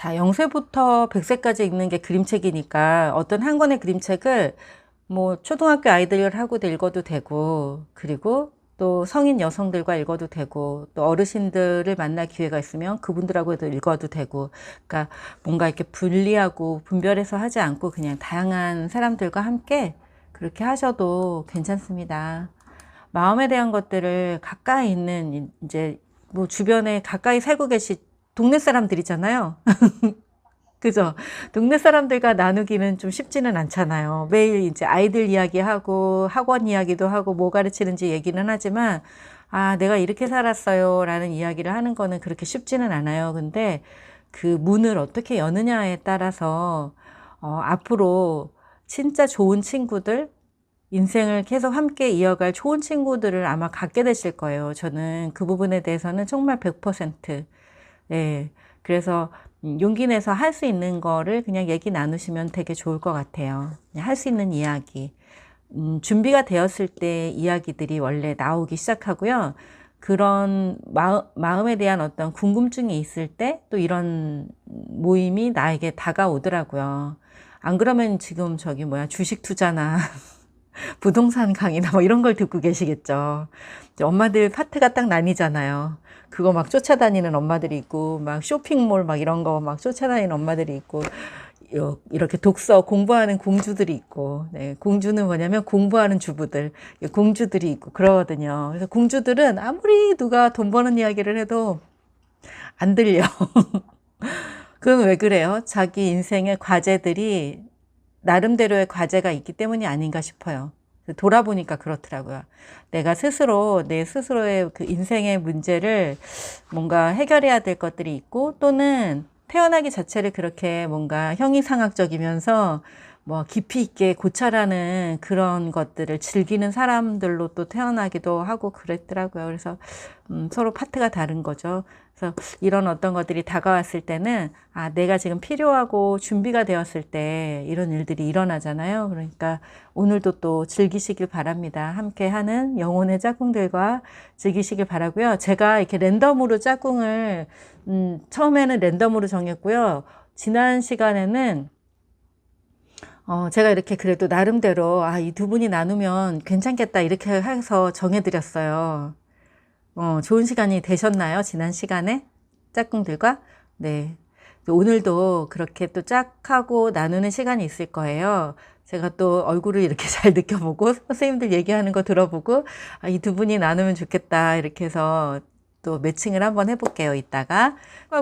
자, 0세부터 100세까지 읽는 게 그림책이니까 어떤 한 권의 그림책을 뭐 초등학교 아이들하고도 읽어도 되고, 그리고 또 성인 여성들과 읽어도 되고, 또 어르신들을 만날 기회가 있으면 그분들하고도 읽어도 되고, 그러니까 뭔가 이렇게 분리하고 분별해서 하지 않고 그냥 다양한 사람들과 함께 그렇게 하셔도 괜찮습니다. 마음에 대한 것들을 가까이 있는 이제 뭐 주변에 가까이 살고 계신 동네 사람들이잖아요. 그죠? 동네 사람들과 나누기는 좀 쉽지는 않잖아요. 매일 이제 아이들 이야기하고 학원 이야기도 하고 뭐 가르치는지 얘기는 하지만, 아, 내가 이렇게 살았어요 라는 이야기를 하는 거는 그렇게 쉽지는 않아요. 근데 그 문을 어떻게 여느냐에 따라서 앞으로 진짜 좋은 친구들, 인생을 계속 함께 이어갈 좋은 친구들을 아마 갖게 되실 거예요. 저는 그 부분에 대해서는 정말 100%. 예. 그래서 용기 내서 할 수 있는 거를 그냥 얘기 나누시면 되게 좋을 것 같아요. 할 수 있는 이야기. 준비가 되었을 때 이야기들이 원래 나오기 시작하고요. 그런 마음에 대한 어떤 궁금증이 있을 때 또 이런 모임이 나에게 다가오더라고요. 안 그러면 지금 저기 뭐야, 주식 투자나 부동산 강의나 뭐 이런 걸 듣고 계시겠죠. 엄마들 파트가 딱 나뉘잖아요. 그거 막 쫓아다니는 엄마들이 있고, 막 쇼핑몰 막 이런 거 막 쫓아다니는 엄마들이 있고, 이렇게 독서 공부하는 공주들이 있고, 네, 공주는 뭐냐면 공부하는 주부들, 공주들이 있고 그러거든요. 그래서 공주들은 아무리 누가 돈 버는 이야기를 해도 안 들려. 그건 왜 그래요? 자기 인생의 과제들이 나름대로의 과제가 있기 때문이 아닌가 싶어요. 돌아보니까 그렇더라고요. 내가 스스로, 내 스스로의 그 인생의 문제를 뭔가 해결해야 될 것들이 있고, 또는 태어나기 자체를 그렇게 뭔가 형이상학적이면서 뭐 깊이 있게 고찰하는 그런 것들을 즐기는 사람들로 또 태어나기도 하고 그랬더라고요. 그래서 서로 파트가 다른 거죠. 그래서 이런 어떤 것들이 다가왔을 때는, 아, 내가 지금 필요하고 준비가 되었을 때 이런 일들이 일어나잖아요. 그러니까 오늘도 또 즐기시길 바랍니다. 함께 하는 영혼의 짝꿍들과 즐기시길 바라고요. 제가 이렇게 랜덤으로 짝꿍을 처음에는 랜덤으로 정했고요. 지난 시간에는 제가 이렇게 그래도 나름대로, 아, 이 두 분이 나누면 괜찮겠다 이렇게 해서 정해드렸어요. 좋은 시간이 되셨나요? 지난 시간에? 짝꿍들과? 네. 오늘도 그렇게 또 짝하고 나누는 시간이 있을 거예요. 제가 또 얼굴을 이렇게 잘 느껴보고, 선생님들 얘기하는 거 들어보고, 아, 이 두 분이 나누면 좋겠다. 이렇게 해서 또 매칭을 한번 해볼게요, 이따가.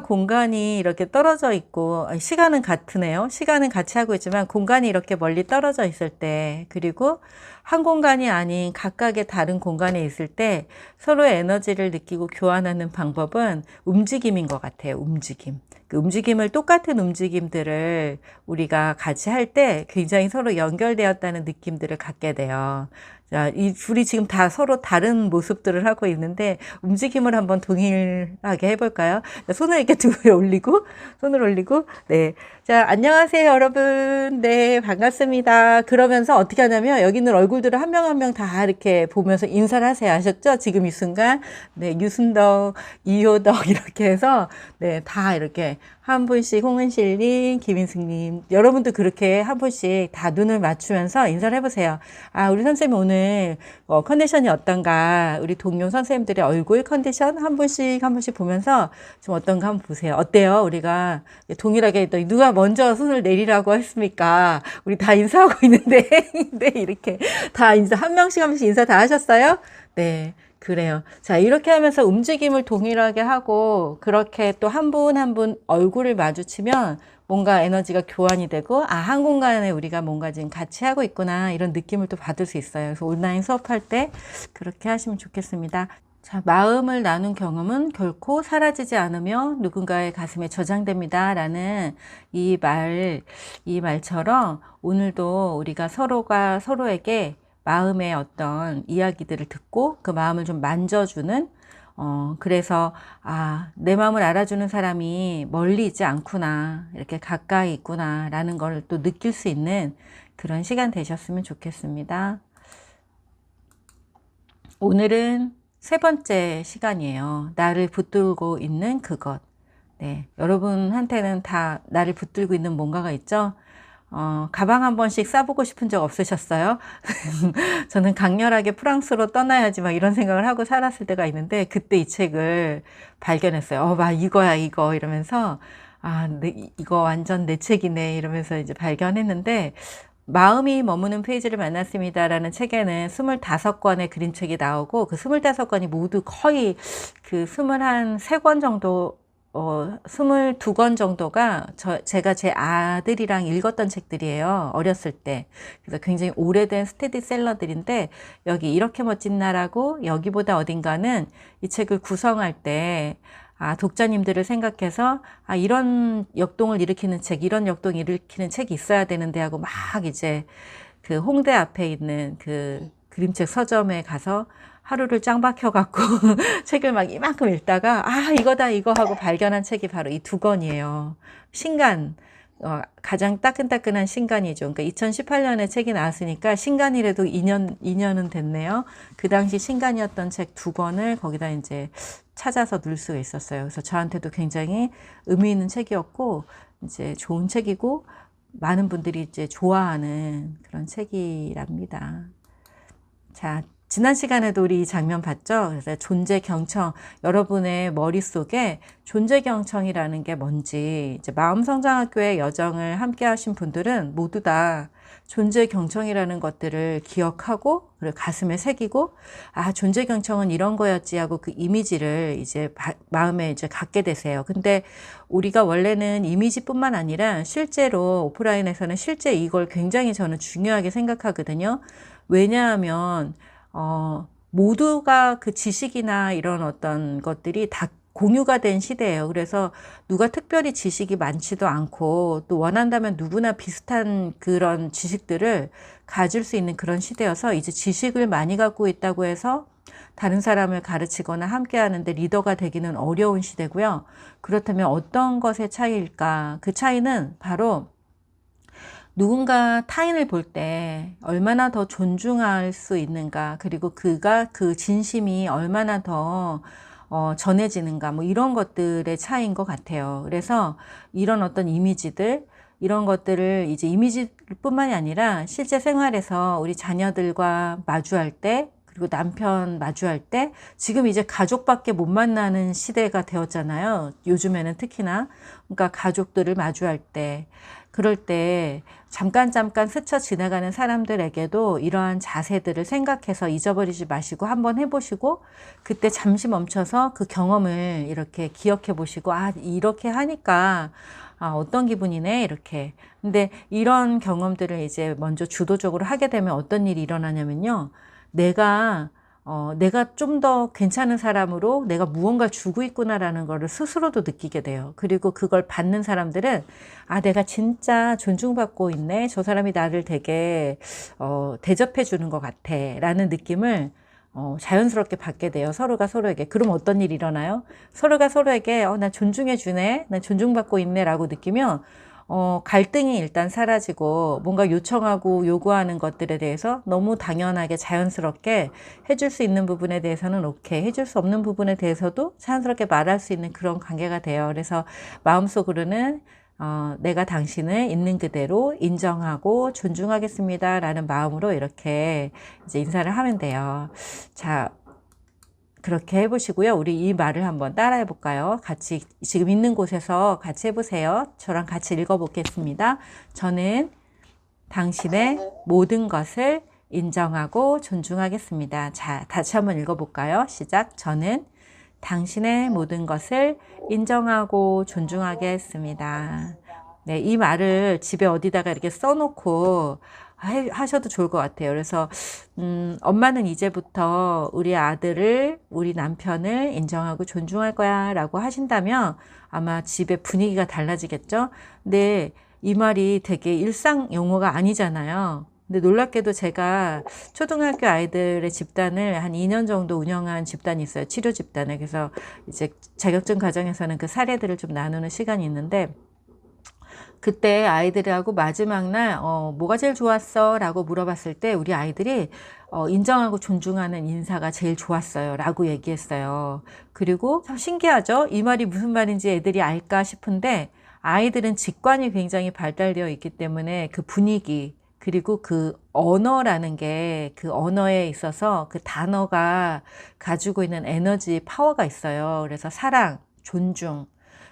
공간이 이렇게 떨어져 있고, 시간은 같으네요. 시간은 같이 하고 있지만, 공간이 이렇게 멀리 떨어져 있을 때, 그리고 한 공간이 아닌 각각의 다른 공간에 있을 때 서로의 에너지를 느끼고 교환하는 방법은 움직임인 것 같아요. 움직임. 그 움직임을, 똑같은 움직임들을 우리가 같이 할 때 굉장히 서로 연결되었다는 느낌들을 갖게 돼요. 자, 이 둘이 지금 다 서로 다른 모습들을 하고 있는데 움직임을 한번 동일하게 해볼까요? 손을 이렇게 두 개 올리고, 손을 올리고, 네. 자, 안녕하세요, 여러분. 네, 반갑습니다. 그러면서 어떻게 하냐면 여기 있는 얼굴들을 한 명 한 명 다 이렇게 보면서 인사를 하세요. 아셨죠? 지금 이 순간. 네, 유순덕, 이효덕 이렇게 해서 네, 다 이렇게 한 분씩, 홍은실님, 김인숙님, 여러분도 그렇게 한 분씩 다 눈을 맞추면서 인사를 해보세요. 아, 우리 선생님 오늘 컨디션이 어떤가? 우리 동료 선생님들의 얼굴 컨디션 한 분씩 한 분씩 보면서 좀 어떤가 한번 보세요. 어때요? 우리가 동일하게 또 누가 먼저 손을 내리라고 했습니까? 우리 다 인사하고 있는데, 네, 이렇게 다 인사, 한 명씩 한 명씩 인사 다 하셨어요? 네. 그래요. 자, 이렇게 하면서 움직임을 동일하게 하고, 그렇게 또 한 분 한 분 얼굴을 마주치면 뭔가 에너지가 교환이 되고, 아, 한 공간에 우리가 뭔가 지금 같이 하고 있구나, 이런 느낌을 또 받을 수 있어요. 그래서 온라인 수업할 때 그렇게 하시면 좋겠습니다. 자, 마음을 나눈 경험은 결코 사라지지 않으며 누군가의 가슴에 저장됩니다. 라는 이 말처럼 오늘도 우리가 서로가 서로에게 마음의 어떤 이야기들을 듣고 그 마음을 좀 만져주는, 그래서, 아, 내 마음을 알아주는 사람이 멀리 있지 않구나, 이렇게 가까이 있구나, 라는 걸 또 느낄 수 있는 그런 시간 되셨으면 좋겠습니다. 오늘은 세 번째 시간이에요. 나를 붙들고 있는 그것. 네, 여러분한테는 다 나를 붙들고 있는 뭔가가 있죠? 가방 한 번씩 싸보고 싶은 적 없으셨어요? 저는 강렬하게 프랑스로 떠나야지 막 이런 생각을 하고 살았을 때가 있는데, 그때 이 책을 발견했어요. 막 이거야, 이거. 이러면서, 이거 완전 내 책이네. 이러면서 이제 발견했는데, 마음이 머무는 페이지를 만났습니다라는 책에는 25권의 그림책이 나오고, 그 25권이 모두 거의 그 23권 정도 22권 정도가 제가 제 아들이랑 읽었던 책들이에요. 어렸을 때. 그래서 굉장히 오래된 스테디셀러들인데, 여기 이렇게 멋진 나라고 여기보다 어딘가는 이 책을 구성할 때, 독자님들을 생각해서, 이런 역동을 일으키는 책, 이런 역동을 일으키는 책이 있어야 되는데 하고 막 이제 그 홍대 앞에 있는 그 그림책 서점에 가서 하루를 짱 박혀갖고 책을 막 이만큼 읽다가 이거다 이거 하고 발견한 책이 바로 이 2권이에요. 신간, 가장 따끈따끈한 신간이죠. 그러니까 2018년에 책이 나왔으니까 신간이라도 2년은 됐네요. 그 당시 신간이었던 책 2권을 거기다 이제 찾아서 넣을 수가 있었어요. 그래서 저한테도 굉장히 의미 있는 책이었고, 이제 좋은 책이고, 많은 분들이 이제 좋아하는 그런 책이랍니다. 자, 지난 시간에도 우리 이 장면 봤죠? 그래서 존재 경청, 여러분의 머릿속에 존재 경청이라는 게 뭔지, 이제 마음성장학교의 여정을 함께 하신 분들은 모두 다 존재 경청이라는 것들을 기억하고, 그리고 가슴에 새기고, 존재 경청은 이런 거였지 하고 그 이미지를 이제 마음에 이제 갖게 되세요. 근데 우리가 원래는 이미지뿐만 아니라 실제로 오프라인에서는 실제 이걸 굉장히 저는 중요하게 생각하거든요. 왜냐하면 모두가 그 지식이나 이런 어떤 것들이 다 공유가 된 시대예요. 그래서 누가 특별히 지식이 많지도 않고, 또 원한다면 누구나 비슷한 그런 지식들을 가질 수 있는 그런 시대여서, 이제 지식을 많이 갖고 있다고 해서 다른 사람을 가르치거나 함께 하는데 리더가 되기는 어려운 시대고요. 그렇다면 어떤 것의 차이일까? 그 차이는 바로 누군가 타인을 볼 때 얼마나 더 존중할 수 있는가, 그리고 그가 그 진심이 얼마나 더 전해지는가, 뭐 이런 것들의 차이인 것 같아요. 그래서 이런 어떤 이미지들, 이런 것들을 이제 이미지뿐만이 아니라 실제 생활에서 우리 자녀들과 마주할 때, 그리고 남편 마주할 때, 지금 이제 가족밖에 못 만나는 시대가 되었잖아요. 요즘에는 특히나. 그러니까 가족들을 마주할 때, 그럴 때 잠깐 스쳐 지나가는 사람들에게도 이러한 자세들을 생각해서 잊어버리지 마시고 한번 해보시고, 그때 잠시 멈춰서 그 경험을 이렇게 기억해 보시고, 이렇게 하니까 어떤 기분이네, 이렇게. 근데 이런 경험들을 이제 먼저 주도적으로 하게 되면 어떤 일이 일어나냐면요, 내가 좀 더 괜찮은 사람으로 내가 무언가 주고 있구나라는 거를 스스로도 느끼게 돼요. 그리고 그걸 받는 사람들은 내가 진짜 존중받고 있네. 저 사람이 나를 되게 대접해 주는 것 같아. 라는 느낌을 자연스럽게 받게 돼요. 서로가 서로에게. 그럼 어떤 일이 일어나요? 서로가 서로에게 나 존중해 주네. 나 존중받고 있네. 라고 느끼면 갈등이 일단 사라지고, 뭔가 요청하고 요구하는 것들에 대해서 너무 당연하게 자연스럽게 해줄 수 있는 부분에 대해서는 오케이, 해줄 수 없는 부분에 대해서도 자연스럽게 말할 수 있는 그런 관계가 돼요. 그래서 마음속으로는 내가 당신을 있는 그대로 인정하고 존중하겠습니다 라는 마음으로 이렇게 이제 인사를 하면 돼요. 자, 그렇게 해보시고요. 우리 이 말을 한번 따라해 볼까요? 같이 지금 있는 곳에서 같이 해보세요. 저랑 같이 읽어보겠습니다. 저는 당신의 모든 것을 인정하고 존중하겠습니다. 자, 다시 한번 읽어볼까요? 시작. 저는 당신의 모든 것을 인정하고 존중하겠습니다. 네, 이 말을 집에 어디다가 이렇게 써놓고 하셔도 좋을 것 같아요. 그래서 엄마는 이제부터 우리 아들을, 우리 남편을 인정하고 존중할 거야 라고 하신다면 아마 집의 분위기가 달라지겠죠. 근데 이 말이 되게 일상 용어가 아니잖아요. 근데 놀랍게도 제가 초등학교 아이들의 집단을 한 2년 정도 운영한 집단이 있어요. 치료 집단을. 그래서 이제 자격증 과정에서는 그 사례들을 좀 나누는 시간이 있는데, 그때 아이들하고 마지막 날 뭐가 제일 좋았어? 라고 물어봤을 때 우리 아이들이 인정하고 존중하는 인사가 제일 좋았어요 라고 얘기했어요. 그리고 참 신기하죠? 이 말이 무슨 말인지 애들이 알까 싶은데 아이들은 직관이 굉장히 발달되어 있기 때문에 그 분위기 그리고 그 언어라는 게 그 언어에 있어서 그 단어가 가지고 있는 에너지 파워가 있어요. 그래서 사랑, 존중,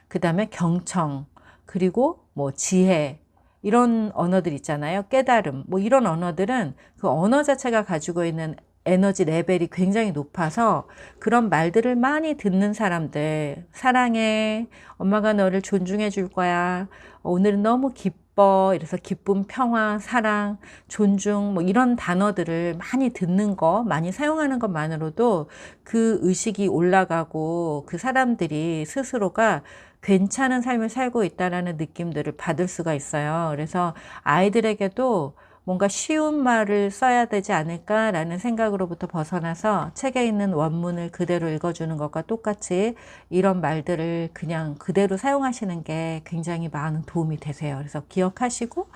그 다음에 경청, 그리고 뭐 지혜, 이런 언어들 있잖아요. 깨달음, 뭐 이런 언어들은 그 언어 자체가 가지고 있는 에너지 레벨이 굉장히 높아서 그런 말들을 많이 듣는 사람들, 사랑해, 엄마가 너를 존중해 줄 거야, 오늘은 너무 기뻐, 이래서 기쁨, 평화, 사랑, 존중, 뭐 이런 단어들을 많이 듣는 거, 많이 사용하는 것만으로도 그 의식이 올라가고 그 사람들이 스스로가 괜찮은 삶을 살고 있다라는 느낌들을 받을 수가 있어요. 그래서 아이들에게도 뭔가 쉬운 말을 써야 되지 않을까라는 생각으로부터 벗어나서 책에 있는 원문을 그대로 읽어주는 것과 똑같이 이런 말들을 그냥 그대로 사용하시는 게 굉장히 많은 도움이 되세요. 그래서 기억하시고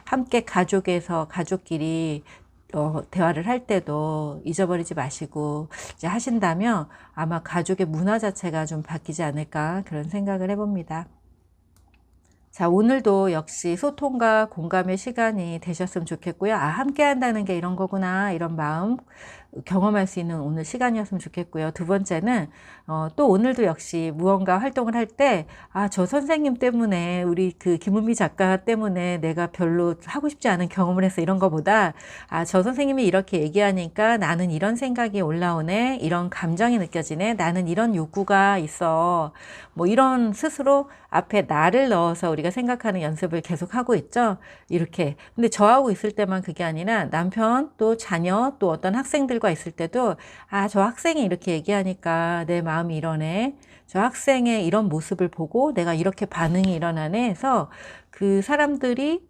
함께 가족끼리 대화를 할 때도 잊어버리지 마시고 이제 하신다면 아마 가족의 문화 자체가 좀 바뀌지 않을까 그런 생각을 해봅니다. 자, 오늘도 역시 소통과 공감의 시간이 되셨으면 좋겠고요. 아, 함께 한다는 게 이런 거구나, 이런 마음 경험할 수 있는 오늘 시간이었으면 좋겠고요. 두 번째는 또 오늘도 역시 무언가 활동을 할 때 아, 저 선생님 때문에 우리 그 김은미 작가 때문에 내가 별로 하고 싶지 않은 경험을 해서 이런 거보다 아, 저 선생님이 이렇게 얘기하니까 나는 이런 생각이 올라오네, 이런 감정이 느껴지네, 나는 이런 욕구가 있어, 뭐 이런 스스로 앞에 나를 넣어서 우리가 생각하는 연습을 계속 하고 있죠. 이렇게. 근데 저하고 있을 때만 그게 아니라 남편 또 자녀 또 어떤 학생들과 있을 때도 아, 저 학생이 이렇게 얘기하니까 내 마음이 이러네, 저 학생의 이런 모습을 보고 내가 이렇게 반응이 일어나네 해서 그 사람들이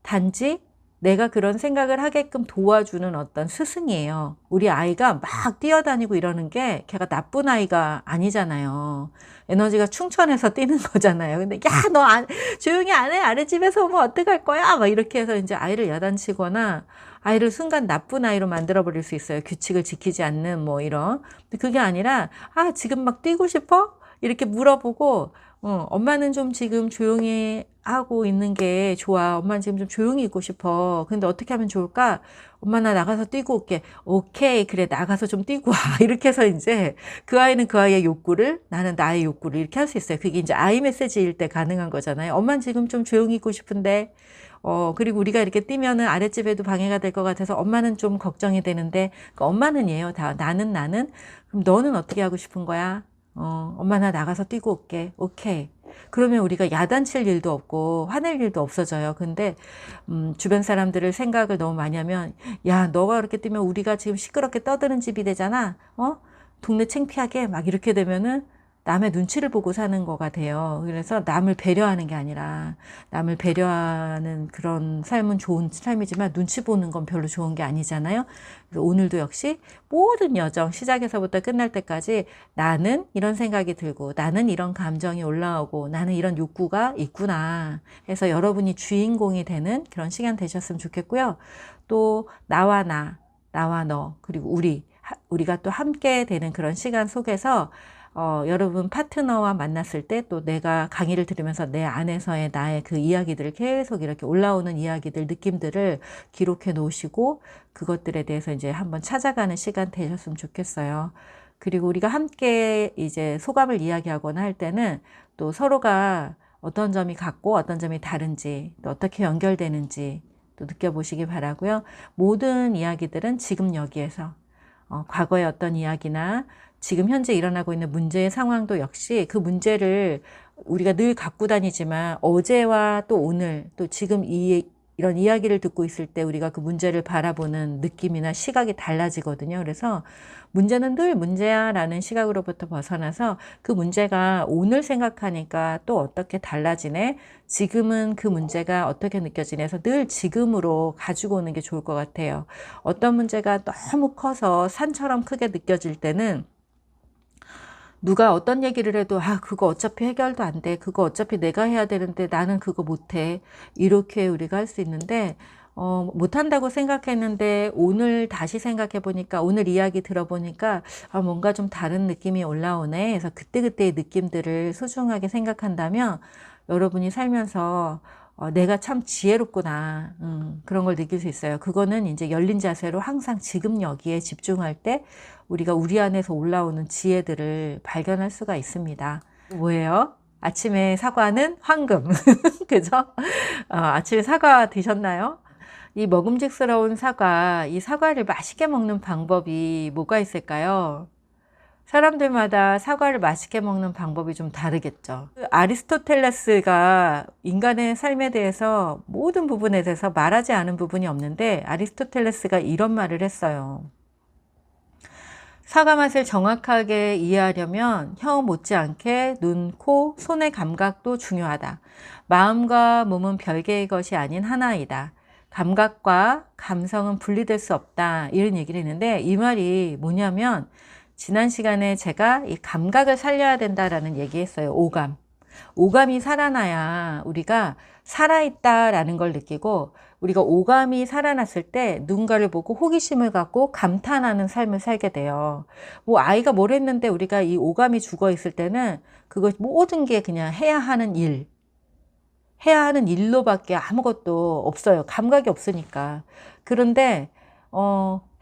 단지 내가 그런 생각을 하게끔 도와주는 어떤 스승이에요. 우리 아이가 막 뛰어다니고 이러는 게 걔가 나쁜 아이가 아니잖아요. 에너지가 충천해서 뛰는 거잖아요. 근데 야, 너 조용히 안 해? 아랫집에서 오면 어떡할 거야? 막 이렇게 해서 이제 아이를 야단치거나 아이를 순간 나쁜 아이로 만들어 버릴 수 있어요. 규칙을 지키지 않는 뭐 이런. 근데 그게 아니라 아, 지금 막 뛰고 싶어? 이렇게 물어보고 엄마는 좀 지금 조용히 하고 있는 게 좋아. 엄마는 지금 좀 조용히 있고 싶어. 근데 어떻게 하면 좋을까? 엄마 나 나가서 뛰고 올게. 오케이. 그래. 나가서 좀 뛰고 와. 이렇게 해서 이제 그 아이는 그 아이의 욕구를, 나는 나의 욕구를 이렇게 할 수 있어요. 그게 이제 아이 메시지일 때 가능한 거잖아요. 엄마는 지금 좀 조용히 있고 싶은데 그리고 우리가 이렇게 뛰면은 아랫집에도 방해가 될 것 같아서 엄마는 좀 걱정이 되는데, 그러니까 엄마는 얘예요. 다 나는. 그럼 너는 어떻게 하고 싶은 거야? 엄마 나 나가서 뛰고 올게. 오케이. 그러면 우리가 야단칠 일도 없고 화낼 일도 없어져요. 근데 주변 사람들을 생각을 너무 많이 하면 야, 너가 그렇게 뛰면 우리가 지금 시끄럽게 떠드는 집이 되잖아. 동네 창피하게 막 이렇게 되면은 남의 눈치를 보고 사는 거가 돼요. 그래서 남을 배려하는 게 아니라, 남을 배려하는 그런 삶은 좋은 삶이지만 눈치 보는 건 별로 좋은 게 아니잖아요. 그래서 오늘도 역시 모든 여정 시작에서부터 끝날 때까지 나는 이런 생각이 들고 나는 이런 감정이 올라오고 나는 이런 욕구가 있구나 해서 여러분이 주인공이 되는 그런 시간 되셨으면 좋겠고요. 또 나와 너, 그리고 우리가 또 함께 되는 그런 시간 속에서 여러분 파트너와 만났을 때 또 내가 강의를 들으면서 내 안에서의 나의 그 이야기들을 계속 이렇게 올라오는 이야기들, 느낌들을 기록해 놓으시고 그것들에 대해서 이제 한번 찾아가는 시간 되셨으면 좋겠어요. 그리고 우리가 함께 이제 소감을 이야기하거나 할 때는 또 서로가 어떤 점이 같고 어떤 점이 다른지, 또 어떻게 연결되는지 또 느껴보시기 바라고요. 모든 이야기들은 지금 여기에서 과거의 어떤 이야기나 지금 현재 일어나고 있는 문제의 상황도 역시 그 문제를 우리가 늘 갖고 다니지만 어제와 또 오늘 또 지금 이런 이야기를 듣고 있을 때 우리가 그 문제를 바라보는 느낌이나 시각이 달라지거든요. 그래서 문제는 늘 문제야 라는 시각으로부터 벗어나서 그 문제가 오늘 생각하니까 또 어떻게 달라지네, 지금은 그 문제가 어떻게 느껴지네 해서 늘 지금으로 가지고 오는 게 좋을 것 같아요. 어떤 문제가 너무 커서 산처럼 크게 느껴질 때는 누가 어떤 얘기를 해도 아 그거 어차피 해결도 안 돼. 그거 어차피 내가 해야 되는데 나는 그거 못해. 이렇게 우리가 할 수 있는데 못한다고 생각했는데 오늘 다시 생각해 보니까 오늘 이야기 들어보니까 아 뭔가 좀 다른 느낌이 올라오네. 그래서 그때그때의 느낌들을 소중하게 생각한다면 여러분이 살면서 내가 참 지혜롭구나. 그런 걸 느낄 수 있어요. 그거는 이제 열린 자세로 항상 지금 여기에 집중할 때 우리가 우리 안에서 올라오는 지혜들을 발견할 수가 있습니다. 뭐예요? 아침에 사과는 황금. 그죠? 아침에 사과 드셨나요? 이 먹음직스러운 사과, 이 사과를 맛있게 먹는 방법이 뭐가 있을까요? 사람들마다 사과를 맛있게 먹는 방법이 좀 다르겠죠. 아리스토텔레스가 인간의 삶에 대해서 모든 부분에 대해서 말하지 않은 부분이 없는데 아리스토텔레스가 이런 말을 했어요. 사과 맛을 정확하게 이해하려면 혀 못지않게 눈, 코, 손의 감각도 중요하다. 마음과 몸은 별개의 것이 아닌 하나이다. 감각과 감성은 분리될 수 없다. 이런 얘기를 했는데 이 말이 뭐냐면 지난 시간에 제가 이 감각을 살려야 된다라는 얘기했어요. 오감. 오감이 살아나야 우리가 살아있다라는 걸 느끼고 우리가 오감이 살아났을 때 누군가를 보고 호기심을 갖고 감탄하는 삶을 살게 돼요. 뭐 아이가 뭘 했는데 우리가 이 오감이 죽어 있을 때는 그거 모든 게 그냥 해야 하는 일로밖에 아무것도 없어요. 감각이 없으니까. 그런데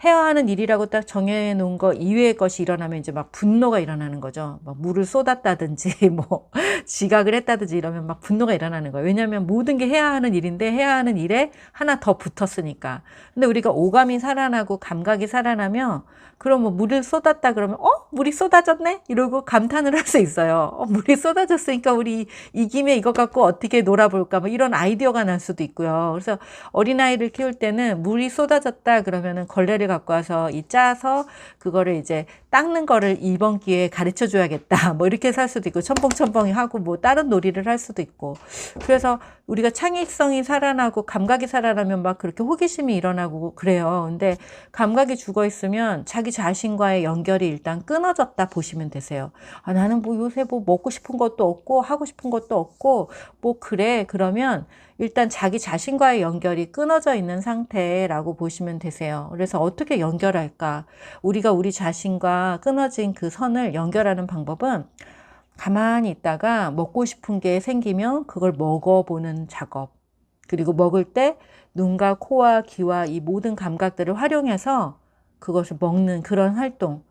해야 하는 일이라고 딱 정해놓은 거 이외의 것이 일어나면 이제 막 분노가 일어나는 거죠. 막 물을 쏟았다든지, 뭐, 지각을 했다든지 이러면 막 분노가 일어나는 거예요. 왜냐하면 모든 게 해야 하는 일인데 해야 하는 일에 하나 더 붙었으니까. 근데 우리가 오감이 살아나고 감각이 살아나면 그럼 뭐 물을 쏟았다 그러면 물이 쏟아졌네? 이러고 감탄을 할 수 있어요. 물이 쏟아졌으니까 우리 이 김에 이거 갖고 어떻게 놀아볼까? 뭐 이런 아이디어가 날 수도 있고요. 그래서 어린아이를 키울 때는 물이 쏟아졌다 그러면은 걸레를 갖고 와서 짜서 그거를 이제 닦는 거를 이번 기회에 가르쳐 줘야겠다. 뭐 이렇게 살 수도 있고 첨벙첨벙이 하고 뭐 다른 놀이를 할 수도 있고. 그래서 우리가 창의성이 살아나고 감각이 살아나면 막 그렇게 호기심이 일어나고 그래요. 근데 감각이 죽어 있으면 자기 자신과의 연결이 일단 끊어졌다 보시면 되세요. 아, 나는 뭐 요새 뭐 먹고 싶은 것도 없고 하고 싶은 것도 없고 뭐 그래. 그러면 일단 자기 자신과의 연결이 끊어져 있는 상태라고 보시면 되세요. 그래서 어떻게 연결할까? 우리가 우리 자신과 끊어진 그 선을 연결하는 방법은 가만히 있다가 먹고 싶은 게 생기면 그걸 먹어보는 작업. 그리고 먹을 때 눈과 코와 귀와 이 모든 감각들을 활용해서 그것을 먹는 그런 활동.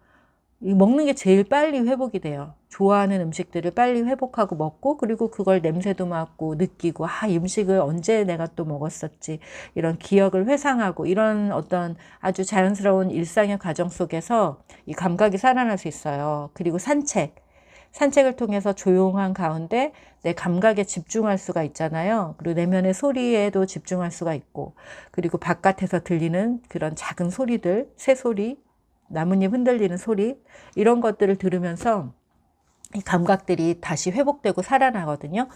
이 먹는 게 제일 빨리 회복이 돼요. 좋아하는 음식들을 빨리 회복하고 먹고 그리고 그걸 냄새도 맡고 느끼고 이 음식을 언제 내가 또 먹었었지 이런 기억을 회상하고 이런 어떤 아주 자연스러운 일상의 과정 속에서 이 감각이 살아날 수 있어요. 그리고 산책을 통해서 조용한 가운데 내 감각에 집중할 수가 있잖아요. 그리고 내면의 소리에도 집중할 수가 있고 그리고 바깥에서 들리는 그런 작은 소리들, 새소리, 나뭇잎 흔들리는 소리 이런 것들을 들으면서 이 감각들이 다시 회복되고 살아나거든요.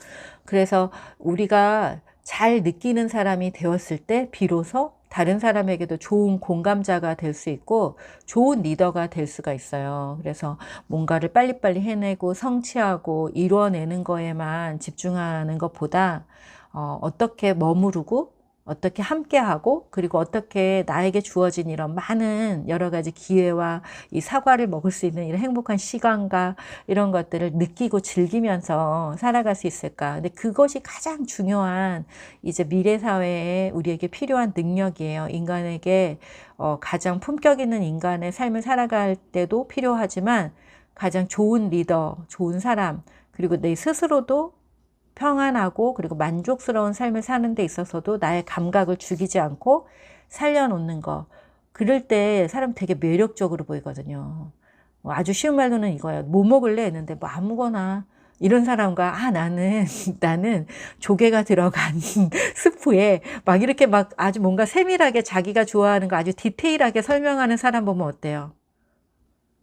그래서 우리가 잘 느끼는 사람이 되었을 때 비로소 다른 사람에게도 좋은 공감자가 될 수 있고 좋은 리더가 될 수가 있어요. 그래서 뭔가를 빨리빨리 해내고 성취하고 이루어내는 거에만 집중하는 것보다 어떻게 머무르고 어떻게 함께하고 그리고 어떻게 나에게 주어진 이런 많은 여러 가지 기회와 이 사과를 먹을 수 있는 이런 행복한 시간과 이런 것들을 느끼고 즐기면서 살아갈 수 있을까. 근데 그것이 가장 중요한 이제 미래 사회에 우리에게 필요한 능력이에요. 인간에게 가장 품격 있는 인간의 삶을 살아갈 때도 필요하지만 가장 좋은 리더, 좋은 사람 그리고 내 스스로도 평안하고 그리고 만족스러운 삶을 사는 데 있어서도 나의 감각을 죽이지 않고 살려놓는 거. 그럴 때 사람 되게 매력적으로 보이거든요. 아주 쉬운 말로는 이거예요. 뭐 먹을래? 했는데 뭐 아무거나. 이런 사람과 나는 조개가 들어간 스프에 막 이렇게 막 아주 뭔가 세밀하게 자기가 좋아하는 거 아주 디테일하게 설명하는 사람 보면 어때요?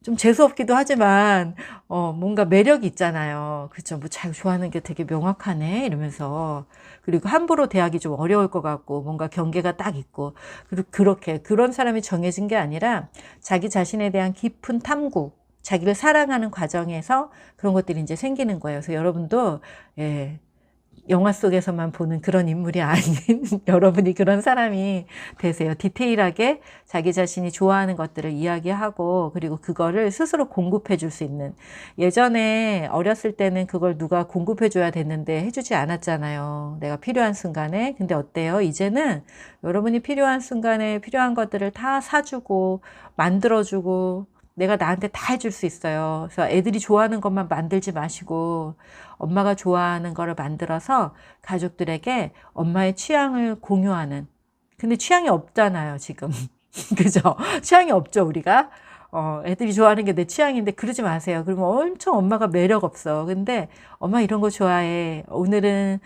좀 재수없기도 하지만 뭔가 매력이 있잖아요. 그렇죠. 뭐 자기 좋아하는 게 되게 명확하네 이러면서 그리고 함부로 대하기 좀 어려울 것 같고 뭔가 경계가 딱 있고 그리고 그렇게 그런 사람이 정해진 게 아니라 자기 자신에 대한 깊은 탐구 자기를 사랑하는 과정에서 그런 것들이 이제 생기는 거예요. 그래서 여러분도 예, 영화 속에서만 보는 그런 인물이 아닌 여러분이 그런 사람이 되세요. 디테일하게 자기 자신이 좋아하는 것들을 이야기하고 그리고 그거를 스스로 공급해 줄 수 있는. 예전에 어렸을 때는 그걸 누가 공급해 줘야 됐는데 해주지 않았잖아요. 내가 필요한 순간에. 근데 어때요? 이제는 여러분이 필요한 순간에 필요한 것들을 다 사주고 만들어주고 내가 나한테 다 해줄 수 있어요. 그래서 애들이 좋아하는 것만 만들지 마시고 엄마가 좋아하는 거를 만들어서 가족들에게 엄마의 취향을 공유하는. 근데 취향이 없잖아요, 지금. 그죠? 취향이 없죠, 우리가. 애들이 좋아하는 게 내 취향인데 그러지 마세요. 그러면 엄청 엄마가 매력 없어. 근데 엄마 이런 거 좋아해. 오늘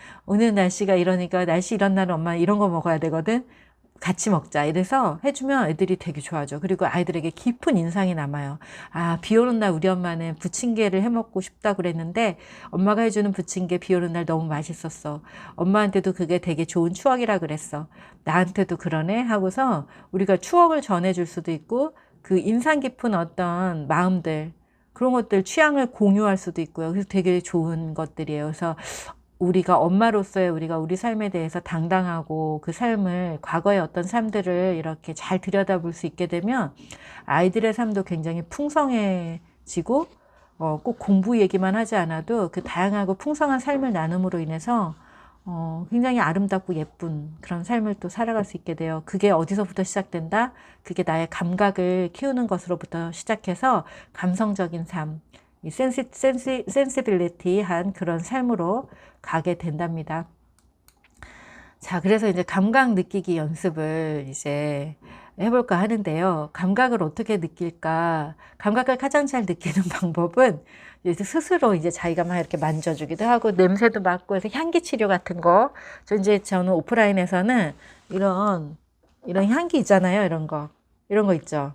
날씨가 이러니까 날씨 이런 날은 엄마 이런 거 먹어야 되거든. 같이 먹자. 이래서 해주면 애들이 되게 좋아하죠. 그리고 아이들에게 깊은 인상이 남아요. 아, 비 오는 날 우리 엄마는 부침개를 해 먹고 싶다 그랬는데 엄마가 해주는 부침개 비 오는 날 너무 맛있었어. 엄마한테도 그게 되게 좋은 추억이라 그랬어. 나한테도 그러네 하고서 우리가 추억을 전해줄 수도 있고 그 인상 깊은 어떤 마음들 그런 것들 취향을 공유할 수도 있고요. 그래서 되게 좋은 것들이에요. 그래서 우리가 엄마로서의 우리가 우리 삶에 대해서 당당하고 그 삶을 과거의 어떤 삶들을 이렇게 잘 들여다볼 수 있게 되면 아이들의 삶도 굉장히 풍성해지고 꼭 공부 얘기만 하지 않아도 그 다양하고 풍성한 삶을 나눔으로 인해서 굉장히 아름답고 예쁜 그런 삶을 또 살아갈 수 있게 돼요. 그게 어디서부터 시작된다? 그게 나의 감각을 키우는 것으로부터 시작해서 감성적인 삶, 이 센시빌리티한 그런 삶으로 가게 된답니다. 자, 그래서 이제 감각 느끼기 연습을 이제 해볼까 하는데요. 감각을 어떻게 느낄까? 감각을 가장 잘 느끼는 방법은 이제 스스로 이제 자기가 막 이렇게 만져주기도 하고 냄새도 맡고 해서 향기 치료 같은 거. 저는 오프라인에서는 이런 향기 있잖아요. 이런 거 있죠.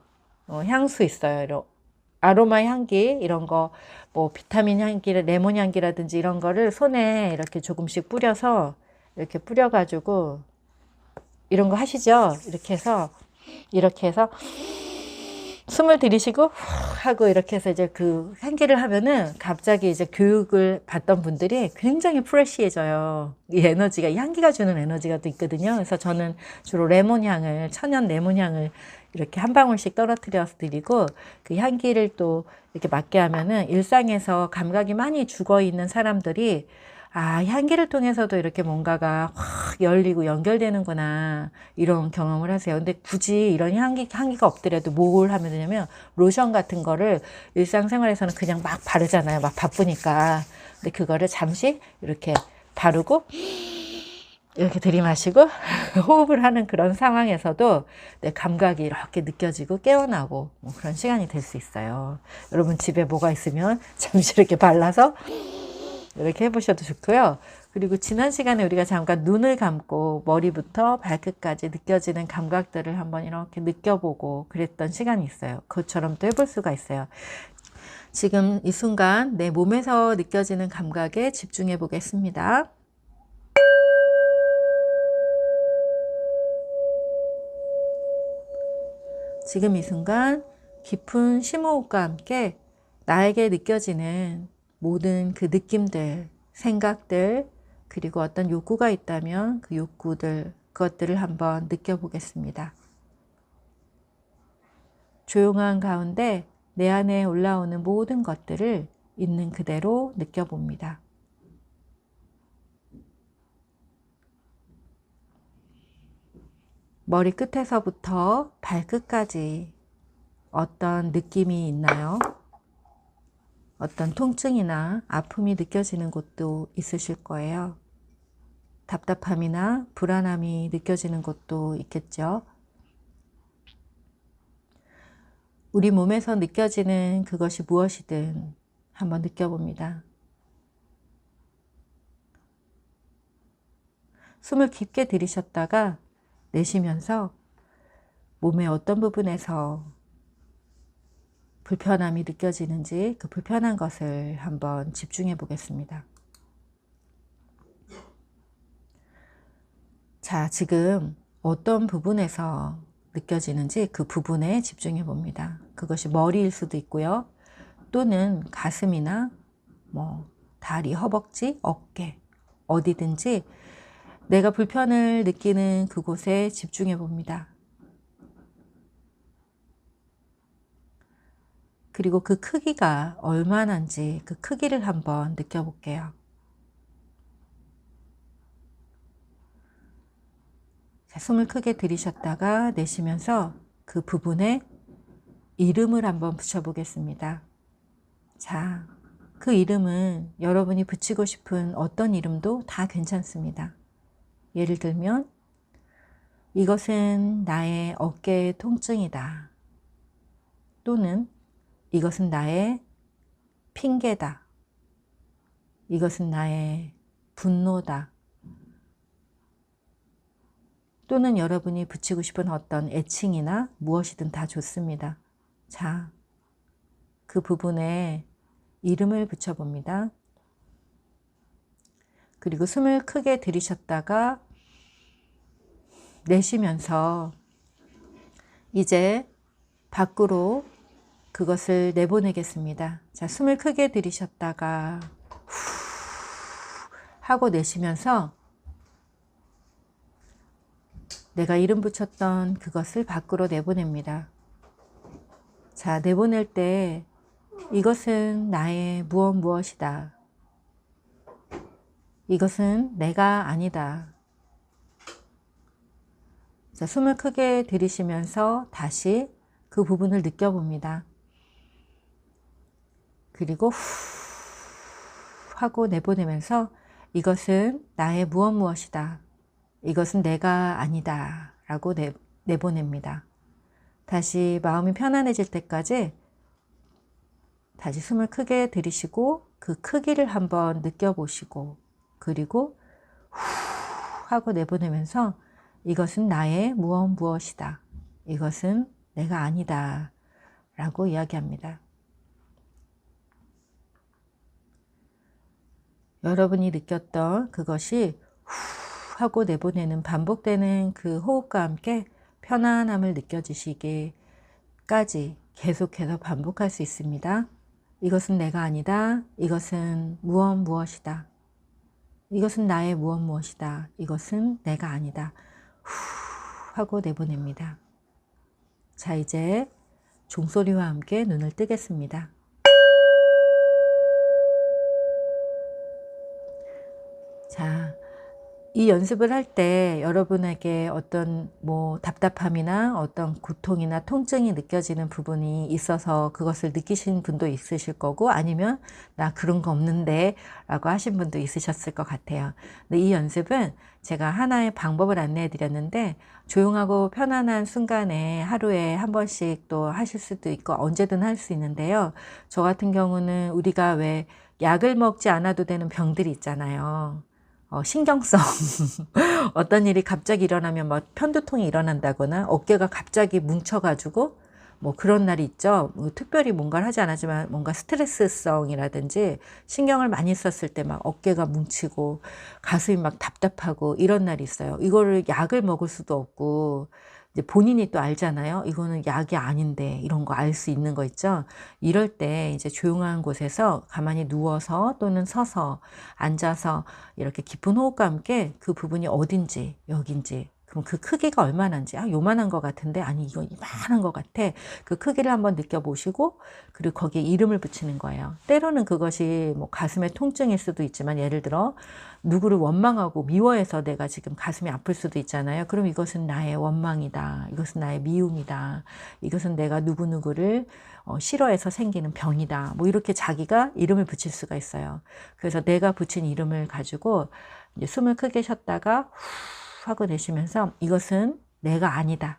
향수 있어요. 이런 아로마 향기 이런 거 뭐 비타민 향기, 레몬 향기라든지 이런 거를 손에 이렇게 조금씩 뿌려서 이렇게 뿌려가지고 이런 거 하시죠. 이렇게 해서 숨을 들이쉬고 하고 이렇게 해서 이제 그 향기를 하면은 갑자기 이제 교육을 받던 분들이 굉장히 프레시해져요. 이 에너지가, 이 향기가 주는 에너지가 또 있거든요. 그래서 저는 주로 천연 레몬 향을 이렇게 한 방울씩 떨어뜨려서 드리고 그 향기를 또 이렇게 맡게 하면은 일상에서 감각이 많이 죽어 있는 사람들이 아, 향기를 통해서도 이렇게 뭔가가 확 열리고 연결되는구나 이런 경험을 하세요. 근데 굳이 이런 향기가 없더라도 뭘 하면 되냐면 로션 같은 거를 일상생활에서는 그냥 막 바르잖아요. 막 바쁘니까. 근데 그거를 잠시 이렇게 바르고 이렇게 들이마시고 호흡을 하는 그런 상황에서도 내 감각이 이렇게 느껴지고 깨어나고 뭐 그런 시간이 될 수 있어요. 여러분 집에 뭐가 있으면 잠시 이렇게 발라서 이렇게 해보셔도 좋고요. 그리고 지난 시간에 우리가 잠깐 눈을 감고 머리부터 발끝까지 느껴지는 감각들을 한번 이렇게 느껴보고 그랬던 시간이 있어요. 그것처럼 또 해볼 수가 있어요. 지금 이 순간 내 몸에서 느껴지는 감각에 집중해 보겠습니다. 지금 이 순간 깊은 심호흡과 함께 나에게 느껴지는 모든 그 느낌들, 생각들, 그리고 어떤 욕구가 있다면 그 욕구들, 그것들을 한번 느껴보겠습니다. 조용한 가운데 내 안에 올라오는 모든 것들을 있는 그대로 느껴봅니다. 머리 끝에서부터 발끝까지 어떤 느낌이 있나요? 어떤 통증이나 아픔이 느껴지는 곳도 있으실 거예요. 답답함이나 불안함이 느껴지는 곳도 있겠죠. 우리 몸에서 느껴지는 그것이 무엇이든 한번 느껴봅니다. 숨을 깊게 들이셨다가 내쉬면서 몸의 어떤 부분에서 불편함이 느껴지는지 그 불편한 것을 한번 집중해 보겠습니다. 자, 지금 어떤 부분에서 느껴지는지 그 부분에 집중해 봅니다. 그것이 머리일 수도 있고요. 또는 가슴이나 뭐 다리, 허벅지, 어깨 어디든지 내가 불편을 느끼는 그곳에 집중해 봅니다. 그리고 그 크기가 얼마나인지 그 크기를 한번 느껴볼게요. 자, 숨을 크게 들이셨다가 내쉬면서 그 부분에 이름을 한번 붙여보겠습니다. 자, 그 이름은 여러분이 붙이고 싶은 어떤 이름도 다 괜찮습니다. 예를 들면 이것은 나의 어깨의 통증이다. 또는 이것은 나의 핑계다. 이것은 나의 분노다. 또는 여러분이 붙이고 싶은 어떤 애칭이나 무엇이든 다 좋습니다. 자, 그 부분에 이름을 붙여봅니다. 그리고 숨을 크게 들이셨다가 내쉬면서 이제 밖으로 그것을 내보내겠습니다. 자, 숨을 크게 들이셨다가 후 하고 내쉬면서 내가 이름 붙였던 그것을 밖으로 내보냅니다. 자, 내보낼 때 이것은 나의 무엇이다. 이것은 내가 아니다. 자, 숨을 크게 들이쉬면서 다시 그 부분을 느껴봅니다. 그리고 후 하고 내보내면서 이것은 나의 무엇이다. 이것은 내가 아니다. 라고 내보냅니다. 다시 마음이 편안해질 때까지 다시 숨을 크게 들이쉬고 그 크기를 한번 느껴보시고 그리고 후 하고 내보내면서 이것은 나의 무엇이다. 이것은 내가 아니다. 라고 이야기합니다. 여러분이 느꼈던 그것이 후 하고 내보내는 반복되는 그 호흡과 함께 편안함을 느껴지시기까지 계속해서 반복할 수 있습니다. 이것은 내가 아니다. 이것은 무엇이다. 이것은 나의 무엇이다. 이것은 내가 아니다. 후 하고 내보냅니다. 자, 이제 종소리와 함께 눈을 뜨겠습니다. 자, 이 연습을 할 때 여러분에게 어떤 답답함이나 어떤 고통이나 통증이 느껴지는 부분이 있어서 그것을 느끼신 분도 있으실 거고 아니면 나 그런 거 없는데 라고 하신 분도 있으셨을 것 같아요. 근데 이 연습은 제가 하나의 방법을 안내해 드렸는데 조용하고 편안한 순간에 하루에 한 번씩 또 하실 수도 있고 언제든 할 수 있는데요. 저 같은 경우는 우리가 왜 약을 먹지 않아도 되는 병들이 있잖아요. 신경성 어떤 일이 갑자기 일어나면 뭐 편두통이 일어난다거나 어깨가 갑자기 뭉쳐가지고 뭐 그런 날이 있죠. 특별히 뭔가를 하지 않았지만 뭔가 스트레스성이라든지 신경을 많이 썼을 때 막 어깨가 뭉치고 가슴이 막 답답하고 이런 날이 있어요. 이거를 약을 먹을 수도 없고 이제 본인이 또 알잖아요. 이거는 약이 아닌데 이런 거 알 수 있는 거 있죠. 이럴 때 이제 조용한 곳에서 가만히 누워서 또는 서서 앉아서 이렇게 깊은 호흡과 함께 그 부분이 어딘지 여긴지 그럼 그 크기가 얼마나인지 요만한 것 같은데 아니 이거 이만한 것 같아. 그 크기를 한번 느껴보시고 그리고 거기에 이름을 붙이는 거예요. 때로는 그것이 뭐 가슴의 통증일 수도 있지만 예를 들어 누구를 원망하고 미워해서 내가 지금 가슴이 아플 수도 있잖아요. 그럼 이것은 나의 원망이다. 이것은 나의 미움이다. 이것은 내가 누구누구를 싫어해서 생기는 병이다. 뭐 이렇게 자기가 이름을 붙일 수가 있어요. 그래서 내가 붙인 이름을 가지고 이제 숨을 크게 쉬었다가 후 하고 내쉬면서 이것은 내가 아니다.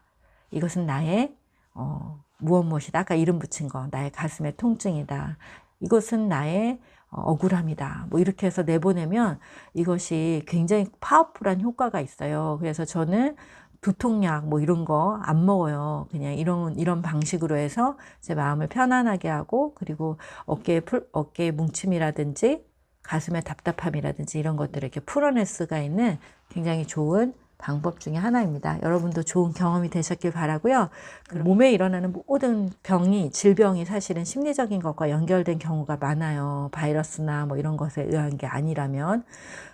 이것은 나의 무엇이다. 아까 이름 붙인 거 나의 가슴의 통증이다. 이것은 나의 억울함이다. 뭐 이렇게 해서 내보내면 이것이 굉장히 파워풀한 효과가 있어요. 그래서 저는 두통약 뭐 이런 거 안 먹어요. 그냥 이런 방식으로 해서 제 마음을 편안하게 하고 그리고 어깨의 뭉침이라든지 가슴의 답답함이라든지 이런 것들을 이렇게 풀어낼 수가 있는 굉장히 좋은 방법 중에 하나입니다. 여러분도 좋은 경험이 되셨길 바라고요. 몸에 일어나는 모든 병이, 질병이 사실은 심리적인 것과 연결된 경우가 많아요. 바이러스나 뭐 이런 것에 의한 게 아니라면.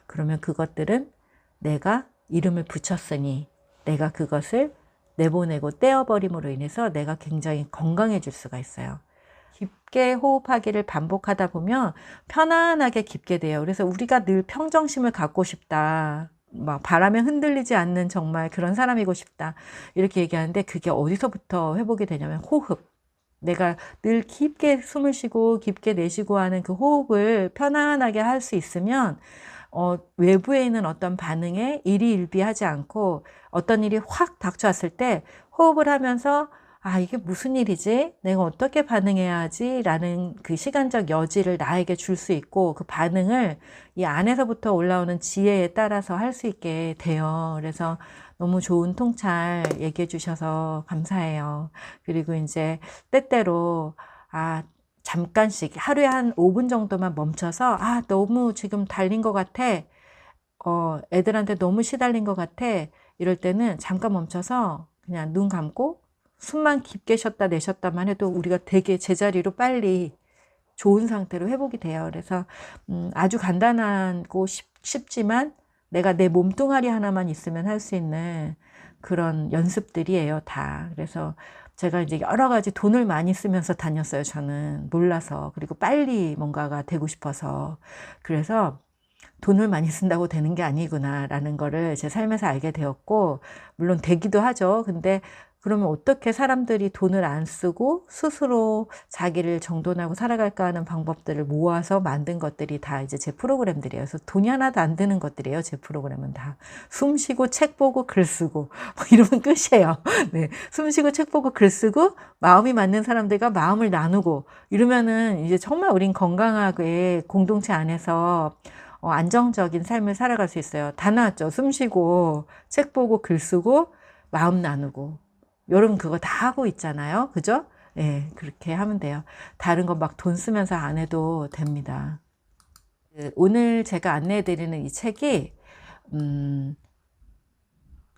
그러면 그것들은 내가 이름을 붙였으니 내가 그것을 내보내고 떼어버림으로 인해서 내가 굉장히 건강해질 수가 있어요. 깊게 호흡하기를 반복하다 보면 편안하게 깊게 돼요. 그래서 우리가 늘 평정심을 갖고 싶다. 막 바람에 흔들리지 않는 정말 그런 사람이고 싶다. 이렇게 얘기하는데 그게 어디서부터 회복이 되냐면 호흡. 내가 늘 깊게 숨을 쉬고 깊게 내쉬고 하는 그 호흡을 편안하게 할 수 있으면 외부에 있는 어떤 반응에 일희일비하지 않고 어떤 일이 확 닥쳐왔을 때 호흡을 하면서 아, 이게 무슨 일이지? 내가 어떻게 반응해야 하지? 라는 그 시간적 여지를 나에게 줄 수 있고 그 반응을 이 안에서부터 올라오는 지혜에 따라서 할 수 있게 돼요. 그래서 너무 좋은 통찰 얘기해 주셔서 감사해요. 그리고 이제 때때로 잠깐씩 하루에 한 5분 정도만 멈춰서 너무 지금 달린 것 같아. 애들한테 너무 시달린 것 같아. 이럴 때는 잠깐 멈춰서 그냥 눈 감고 숨만 깊게 쉬었다 내쉬었다만 해도 우리가 되게 제자리로 빨리 좋은 상태로 회복이 돼요. 그래서 아주 간단하고 쉽지만 내가 내 몸뚱아리 하나만 있으면 할 수 있는 그런 연습들이에요, 다. 그래서 제가 이제 여러 가지 돈을 많이 쓰면서 다녔어요, 저는. 몰라서. 그리고 빨리 뭔가가 되고 싶어서. 그래서 돈을 많이 쓴다고 되는 게 아니구나라는 거를 제 삶에서 알게 되었고, 물론 되기도 하죠. 근데 그러면 어떻게 사람들이 돈을 안 쓰고 스스로 자기를 정돈하고 살아갈까 하는 방법들을 모아서 만든 것들이 다 이제 제 프로그램들이에요. 그래서 돈이 하나도 안 드는 것들이에요. 제 프로그램은 다. 숨 쉬고 책 보고 글 쓰고 뭐 이러면 끝이에요. 네. 숨 쉬고 책 보고 글 쓰고 마음이 맞는 사람들과 마음을 나누고 이러면은 이제 정말 우린 건강하게 공동체 안에서 안정적인 삶을 살아갈 수 있어요. 다 나왔죠. 숨 쉬고 책 보고 글 쓰고 마음 나누고. 여러분 그거 다 하고 있잖아요. 그죠? 네, 그렇게 하면 돼요. 다른 거 막 돈 쓰면서 안 해도 됩니다. 오늘 제가 안내해 드리는 이 책이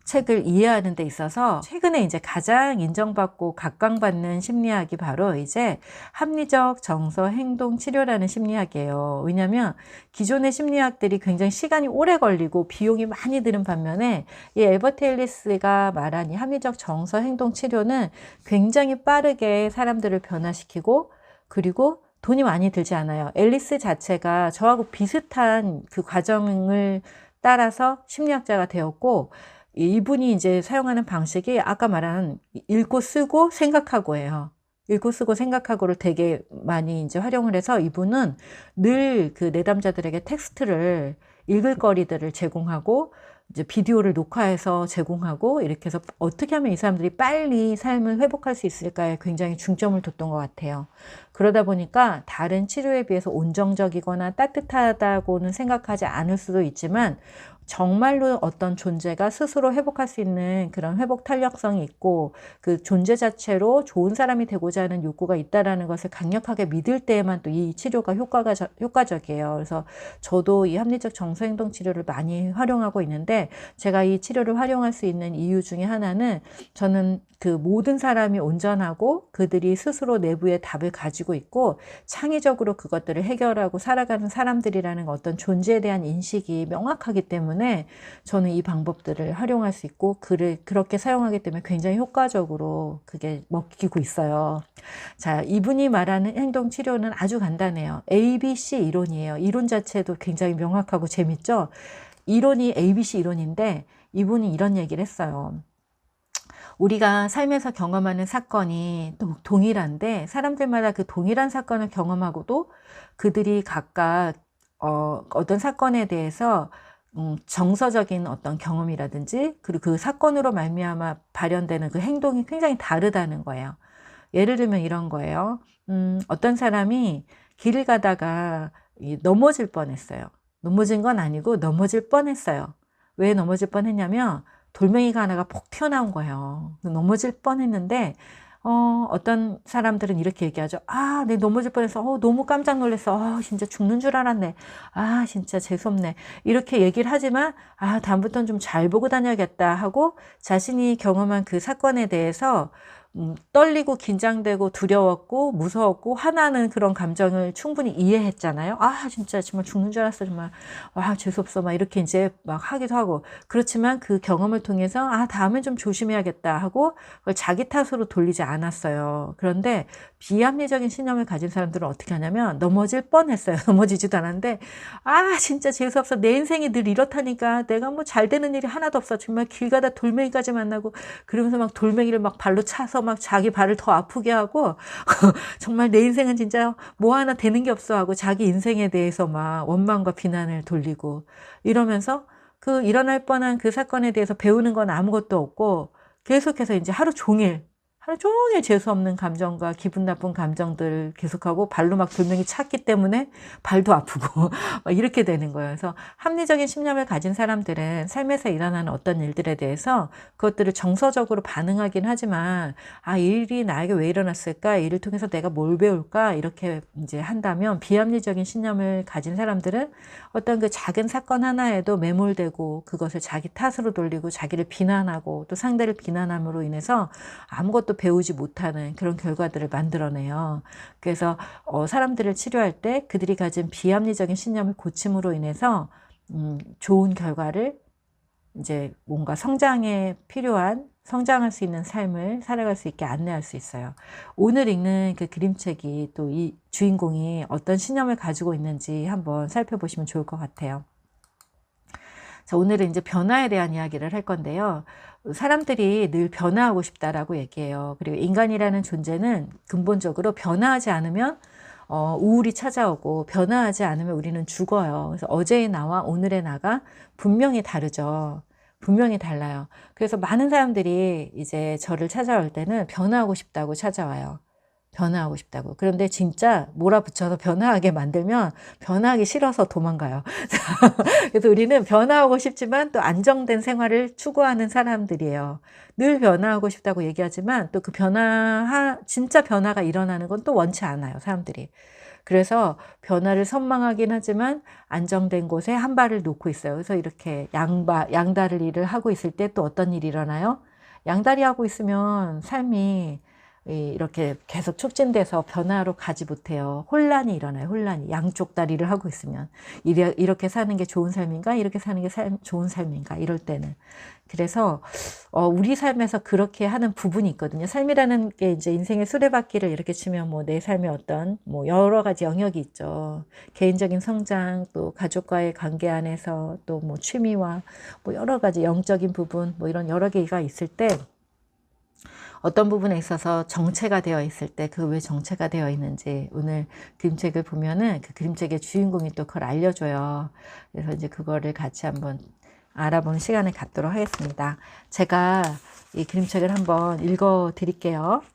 책을 이해하는 데 있어서 최근에 이제 가장 인정받고 각광받는 심리학이 바로 이제 합리적 정서 행동 치료라는 심리학이에요. 왜냐하면 기존의 심리학들이 굉장히 시간이 오래 걸리고 비용이 많이 드는 반면에 이 엘버트 앨리스가 말한 이 합리적 정서 행동 치료는 굉장히 빠르게 사람들을 변화시키고 그리고 돈이 많이 들지 않아요. 앨리스 자체가 저하고 비슷한 그 과정을 따라서 심리학자가 되었고 이분이 이제 사용하는 방식이 아까 말한 읽고 쓰고 생각하고예요. 읽고 쓰고 생각하고를 되게 많이 이제 활용을 해서 이분은 늘 그 내담자들에게 텍스트를 읽을 거리들을 제공하고 이제 비디오를 녹화해서 제공하고 이렇게 해서 어떻게 하면 이 사람들이 빨리 삶을 회복할 수 있을까에 굉장히 중점을 뒀던 것 같아요. 그러다 보니까 다른 치료에 비해서 온정적이거나 따뜻하다고는 생각하지 않을 수도 있지만 정말로 어떤 존재가 스스로 회복할 수 있는 그런 회복 탄력성이 있고 그 존재 자체로 좋은 사람이 되고자 하는 욕구가 있다라는 것을 강력하게 믿을 때에만 또 이 치료가 효과적이에요. 그래서 저도 이 합리적 정서행동 치료를 많이 활용하고 있는데 제가 이 치료를 활용할 수 있는 이유 중에 하나는 저는 그 모든 사람이 온전하고 그들이 스스로 내부의 답을 가지고 있고 창의적으로 그것들을 해결하고 살아가는 사람들이라는 어떤 존재에 대한 인식이 명확하기 때문에 저는 이 방법들을 활용할 수 있고 그렇게 사용하기 때문에 굉장히 효과적으로 그게 먹히고 있어요. 자, 이분이 말하는 행동 치료는 아주 간단해요. ABC 이론이에요. 이론 자체도 굉장히 명확하고 재밌죠? 이론이 ABC 이론인데 이분이 이런 얘기를 했어요. 우리가 삶에서 경험하는 사건이 또 동일한데 사람들마다 그 동일한 사건을 경험하고도 그들이 각각 어떤 사건에 대해서 정서적인 어떤 경험이라든지 그리고 그 사건으로 말미암아 발현되는 그 행동이 굉장히 다르다는 거예요. 예를 들면 이런 거예요. 어떤 사람이 길을 가다가 넘어질 뻔했어요. 넘어진 건 아니고 넘어질 뻔했어요. 왜 넘어질 뻔했냐면 돌멩이가 하나가 폭 튀어나온 거예요. 넘어질 뻔했는데 어떤 사람들은 이렇게 얘기하죠. 아, 내 넘어질 뻔했어. 너무 깜짝 놀랐어. 진짜 죽는 줄 알았네. 아, 진짜 재수없네. 이렇게 얘기를 하지만, 다음부터는 좀 잘 보고 다녀야겠다 하고 자신이 경험한 그 사건에 대해서 떨리고 긴장되고 두려웠고 무서웠고 화나는 그런 감정을 충분히 이해했잖아요. 진짜 정말 죽는 줄 알았어. 정말. 와, 재수없어. 막 이렇게 이제 막 하기도 하고. 그렇지만 그 경험을 통해서 다음엔 좀 조심해야겠다 하고 그걸 자기 탓으로 돌리지 않았어요. 그런데 비합리적인 신념을 가진 사람들은 어떻게 하냐면 넘어질 뻔했어요. 넘어지지도 않았는데 진짜 재수없어. 내 인생이 늘 이렇다니까. 내가 뭐 잘 되는 일이 하나도 없어. 정말 길 가다 돌멩이까지 만나고 그러면서 막 돌멩이를 막 발로 차서 막 자기 발을 더 아프게 하고 정말 내 인생은 진짜 뭐 하나 되는 게 없어 하고 자기 인생에 대해서 막 원망과 비난을 돌리고 이러면서 그 일어날 뻔한 그 사건에 대해서 배우는 건 아무것도 없고 계속해서 이제 하루 종일 재수 없는 감정과 기분 나쁜 감정들 계속하고 발로 막 돌멩이 찼기 때문에 발도 아프고 막 이렇게 되는 거예요. 그래서 합리적인 신념을 가진 사람들은 삶에서 일어나는 어떤 일들에 대해서 그것들을 정서적으로 반응하긴 하지만 이 일이 나에게 왜 일어났을까? 이 일을 통해서 내가 뭘 배울까? 이렇게 이제 한다면 비합리적인 신념을 가진 사람들은 어떤 그 작은 사건 하나에도 매몰되고 그것을 자기 탓으로 돌리고 자기를 비난하고 또 상대를 비난함으로 인해서 아무것도 배우지 못하는 그런 결과들을 만들어내요. 그래서 사람들을 치료할 때 그들이 가진 비합리적인 신념을 고침으로 인해서 좋은 결과를 이제 뭔가 성장에 필요한 성장할 수 있는 삶을 살아갈 수 있게 안내할 수 있어요. 오늘 읽는 그 그림책이 또 이 주인공이 어떤 신념을 가지고 있는지 한번 살펴보시면 좋을 것 같아요. 자, 오늘은 이제 변화에 대한 이야기를 할 건데요. 사람들이 늘 변화하고 싶다라고 얘기해요. 그리고 인간이라는 존재는 근본적으로 변화하지 않으면 우울이 찾아오고 변화하지 않으면 우리는 죽어요. 그래서 어제의 나와 오늘의 나가 분명히 다르죠. 분명히 달라요. 그래서 많은 사람들이 이제 저를 찾아올 때는 변화하고 싶다고 찾아와요. 변화하고 싶다고. 그런데 진짜 몰아붙여서 변화하게 만들면 변화하기 싫어서 도망가요. 그래서 우리는 변화하고 싶지만 또 안정된 생활을 추구하는 사람들이에요. 늘 변화하고 싶다고 얘기하지만 또 그 진짜 변화가 일어나는 건 또 원치 않아요, 사람들이. 그래서 변화를 선망하긴 하지만 안정된 곳에 한 발을 놓고 있어요. 그래서 이렇게 양다를 일을 하고 있을 때 또 어떤 일이 일어나요? 양다리 하고 있으면 삶이 이렇게 계속 촉진돼서 변화로 가지 못해요. 혼란이 일어나요. 혼란이. 양쪽 다리를 하고 있으면. 이렇게 사는 게 좋은 삶인가? 이렇게 사는 게 좋은 삶인가? 이럴 때는. 그래서 우리 삶에서 그렇게 하는 부분이 있거든요. 삶이라는 게 이제 인생의 수레바퀴를 이렇게 치면 뭐 내 삶의 어떤 뭐 여러 가지 영역이 있죠. 개인적인 성장, 또 가족과의 관계 안에서 또 뭐 취미와 뭐 여러 가지 영적인 부분, 뭐 이런 여러 개가 있을 때 어떤 부분에 있어서 정체가 되어 있을 때 그 왜 정체가 되어 있는지 오늘 그림책을 보면은 그 그림책의 주인공이 또 그걸 알려줘요. 그래서 이제 그거를 같이 한번 알아보는 시간을 갖도록 하겠습니다. 제가 이 그림책을 한번 읽어 드릴게요.